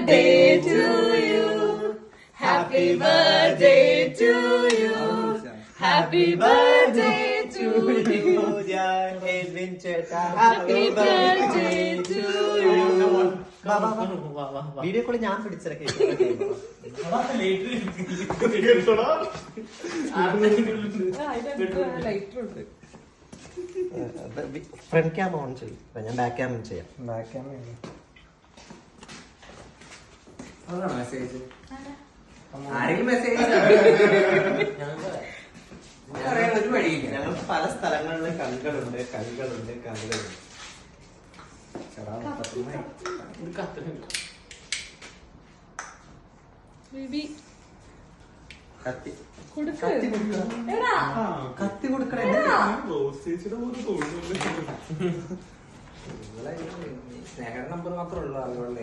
birthday to you. Happy birthday to you. Happy birthday to you. Happy birthday to you. Video call ഞാൻ പിടിച്ചിറക്കി front cam on ചെയ്യും, ഞാൻ back cam ചെയ്യാം. Back camera message ആരെങ്കിലും message ഒരു വഴിയില്ല. ഞങ്ങൾക്ക് പല സ്ഥലങ്ങളിലും കണ്ണുകളുണ്ട്. കത്തി കൊടുക്കണേ. സ്നേഹ നമ്പർ മാത്രമേ ഉള്ളൂ അതുകൊണ്ടേ